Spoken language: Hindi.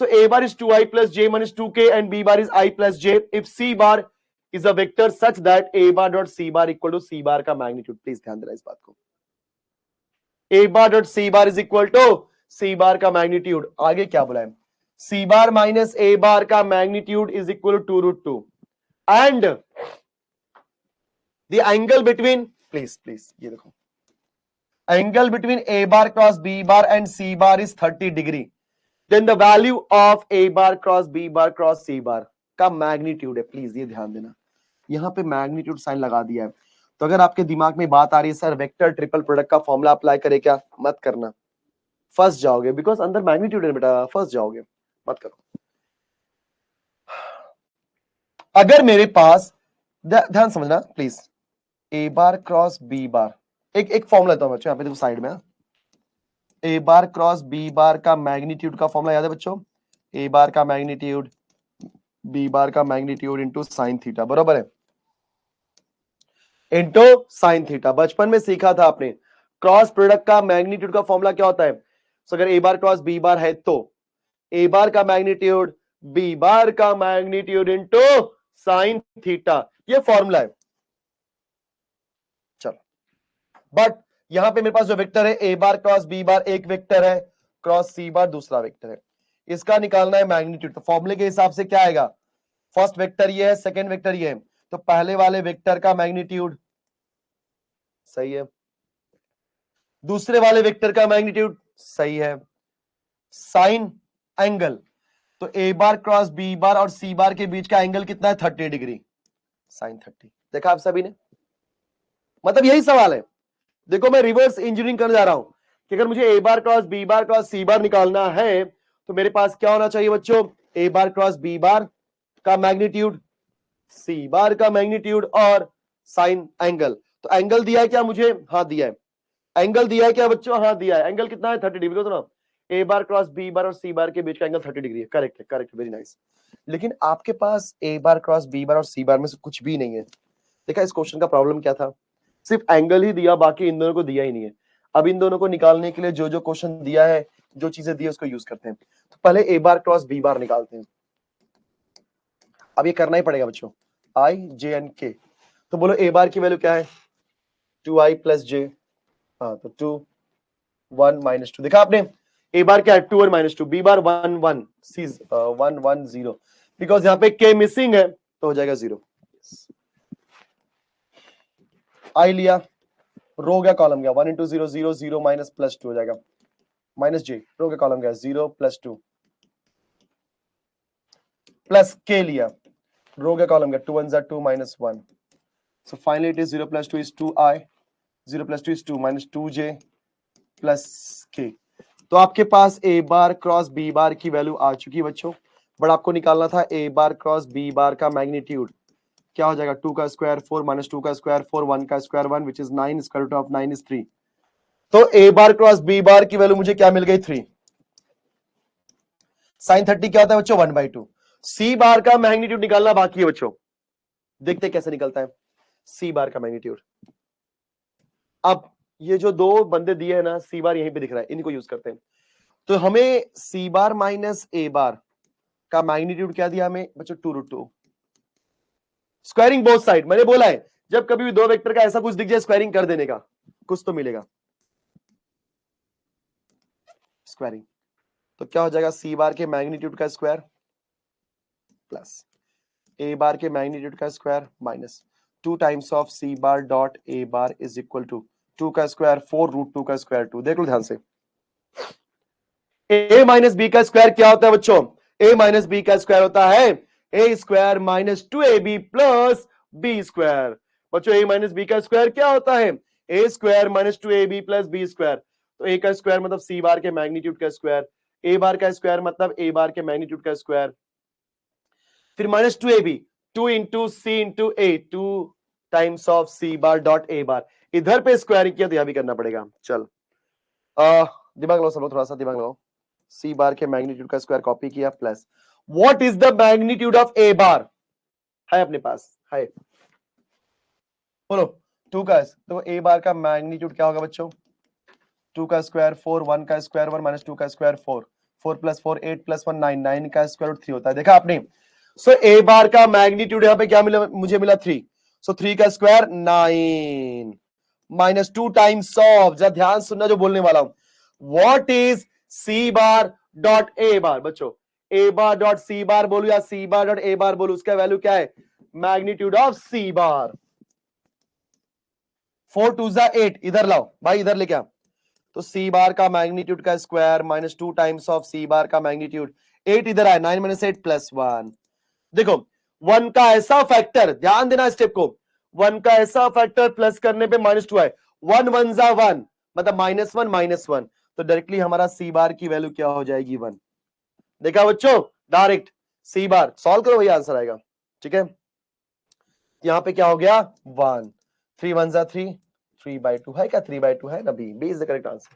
So a bar is 2i plus j minus 2k and b bar is I plus j. If c bar is a vector such that a bar dot c bar equal to c bar का मैग्नीट्यूड, प्लीज ध्यान देना इस बात को, a bar dot c bar is equal to c bar का मैग्नीट्यूड, आगे क्या बोला है, c bar minus a bar का magnitude is equal to 2√2 and the angle between, please ये देखो, angle between a bar cross b bar and c bar is 30 degree, then the value of a bar cross b bar cross c bar का मैग्नीट्यूड है, प्लीज ये ध्यान देना, यहां पे मैग्नीट्यूड साइन लगा दिया है। तो अगर आपके दिमाग में बात आ रही है सर वेक्टर ट्रिपल प्रोडक्ट का फॉर्मूला अप्लाई करे क्या, मत करना, फंस जाओगे, बिकॉज अंदर मैग्नीट्यूड है बेटा, फंस जाओगे, मत करो। अगर मेरे पास, ध्यान समझना please, a bar cross b bar, एक फॉर्मूला लेता हूं बच्चों, यहाँ पे देखो साइड में, ए बार क्रॉस बी बार का मैग्नीट्यूड का फॉर्मूला याद है बच्चों, ए बार का मैग्नीट्यूड बी बार का मैग्नीट्यूड इंटू साइन थीटा, बरोबर है, इंटू साइन थीटा। बचपन में सीखा था आपने, क्रॉस प्रोडक्ट का मैग्नीट्यूड का फॉर्मूला क्या होता है, तो अगर ए बार क्रॉस बी बार है तो ए बार का मैग्नीट्यूड बी बार का मैग्नीट्यूड इंटू साइन थीटा, ये फॉर्मूला है। चलो, बट यहां पे मेरे पास जो वेक्टर है ए बार क्रॉस बी बार एक वेक्टर है, क्रॉस सी बार दूसरा वेक्टर है, इसका निकालना है मैग्नीट्यूड। तो फॉर्मूले के हिसाब से क्या आएगा, फर्स्ट वेक्टर ये है, सेकेंड वेक्टर ये है, तो पहले वाले वेक्टर का मैग्नीट्यूड सही है, दूसरे वाले वेक्टर का मैग्नीट्यूड सही है, साइन एंगल, तो ए बार क्रॉस बी बार और सी बार के बीच का एंगल कितना है, 30 डिग्री, साइन 30। देखा आप सभी ने, मतलब यही सवाल है। देखो मैं रिवर्स इंजीनियरिंग करने जा रहा हूं कि अगर मुझे ए बार क्रॉस बी बार क्रॉस सी बार निकालना है तो मेरे पास क्या होना चाहिए बच्चों, ए बार क्रॉस बी बार का मैग्नीट्यूड, सी बार का मैग्नीट्यूड और साइन एंगल। तो एंगल दिया है क्या मुझे, हाँ दिया है, एंगल दिया है क्या बच्चों, हाँ दिया है, एंगल कितना है 30 डिग्री, तो ना ए बार क्रॉस बी बार और सी बार के बीच का एंगल 30 डिग्री है, करेक्ट है, करेक्ट, वेरी नाइस। लेकिन आपके पास ए बार क्रॉस बी बार और सी बार में से कुछ भी नहीं है। देखा इस क्वेश्चन का प्रॉब्लम क्या था, सिर्फ एंगल ही दिया, बाकी इन दोनों को दिया ही नहीं है। अब इन दोनों को निकालने के लिए जो जो क्वेश्चन दिया है, जो चीजें दी है उसको यूज करते हैं। तो पहले ए बार क्रॉस बी बार निकालते हैं, अब ये करना ही पड़ेगा बच्चों, आई जे एन के। तो बोलो ए बार की वैल्यू क्या है, 2i प्लस जे, हाँ तो 2 1 माइनस 2, देखा आपने, ए बार क्या है 2 और minus 2, b bar 1 1 c 1 1 0, because यहाँ पे के मिसिंग है तो हो जाएगा 0। आई लिया, रो गया कॉलम गया, 1 इंटू 0 0 0 माइनस प्लस 2 हो जाएगा, माइनस जे, रो गया कॉलम गया 0 प्लस 2 प्लस के लिया, रो गया कॉलम गया 2 1 2 minus 1, so finally it is 0 plus 2 is 2i, 0 plus 2 is 2 minus 2j plus के। तो आपके पास ए बार क्रॉस बी बार की वैल्यू आ चुकी है बच्चों, बट आपको निकालना था ए बार क्रॉस बी बार का मैग्नीट्यूड, क्या हो जाएगा 2 का स्क्वायर 4 माइनस 2 का स्क्वायर 4 1 का square 1 which is 9, square root of 9 is 3। तो ए बार क्रॉस बी बार की वैल्यू मुझे क्या मिल गई 3, साइन 30 क्या होता है बच्चों 1/2। सी बार का मैग्नीट्यूड निकालना बाकी है बच्चों, देखते कैसे निकलता है सी बार का मैग्नीट्यूड। अब ये जो दो बंदे दिए हैं ना, सी बार यहीं पे दिख रहा है, इनको यूज करते हैं। तो हमें सी बार माइनस ए बार का मैग्नीट्यूड क्या दिया हमें बच्चों 2√2, स्क्वायरिंग बोथ साइड। मैंने बोला है जब कभी भी दो वेक्टर का ऐसा कुछ दिख जाए स्क्वायरिंग कर देने का, कुछ तो मिलेगा स्क्वायरिंग। तो क्या हो जाएगा सी बार के मैग्नीट्यूड का स्क्वायर प्लस ए बार के मैग्नीट्यूड का square minus 2 times of C bar dot A bar is equal to 2 का स्क्वायर 4√2 का स्क्वायर 2। देख लो ध्यान से, ए माइनस बी का स्क्वायर क्या होता है बच्चों, ए माइनस बी का स्क्वायर होता है A square minus 2ab plus B square. बच्चों ए माइनस बी का स्क्वायर क्या होता है, A square minus 2ab plus B square. तो ए का स्क्वायर मतलब सी बार के मैग्नीट्यूड का स्क्वायर, ए बार का स्क्वायर मतलब ए बार के मैग्नीट्यूड का स्क्वायर, फिर minus 2ab 2 into C into A 2 times of C bar dot A bar. इधर पे स्क्वायरिंग किया तो यहां भी करना पड़ेगा। चल दिमाग लगाओ सब लोग, थोड़ा सा दिमाग लगाओ। सी बार के मैग्नीट्यूड का स्क्वायर कॉपी किया plus what is the magnitude of A bar, है अपने पास है, बोलो 2 का, तो ए बार का मैग्नीट्यूड क्या होगा बच्चों 2 का स्क्वायर 4 1 का स्क्वायर 1 माइनस 2 का स्क्वायर 4 4 + 4 8 + 1 9, 9 का स्क्वायर रूट 3 होता है, देखा आपने। सो ए बार का मैग्नीट्यूड यहाँ पे क्या मिला, मुझे मिला 3। सो 3 का स्क्वायर 9 -2 टाइम्स ऑफ, जरा ध्यान सुनना जो बोलने वाला हूं, what is C bar dot A bar. बच्चों ए बार डॉट सी बार बोलू या सी बार डॉट ए बार बोलू, उसका वैल्यू क्या है, मैग्नीट्यूड ऑफ सी बार। 4 2 8, इधर लाओ भाई, इधर लेके आ। तो सी बार का मैग्नीट्यूड का स्क्वायर -2 टाइम्स ऑफ सी बार का मैग्नीट्यूड, 8 इधर आए, 9 - 8 + 1। देखो 1 का ऐसा फैक्टर, ध्यान देना स्टेप को, 1 का ऐसा फैक्टर प्लस करने पे -2 आए, 1 1 जा 1, मतलब -1 -1, तो डायरेक्टली हमारा सी बार की वैल्यू क्या हो जाएगी, 1। देखा बच्चों, डायरेक्ट सी बार सॉल्व करो, वही आंसर आएगा। ठीक है, यहां पे क्या हो गया, 1, 3 1 जा 3, 3/2 है क्या, 3/2 है ना, B is the correct answer.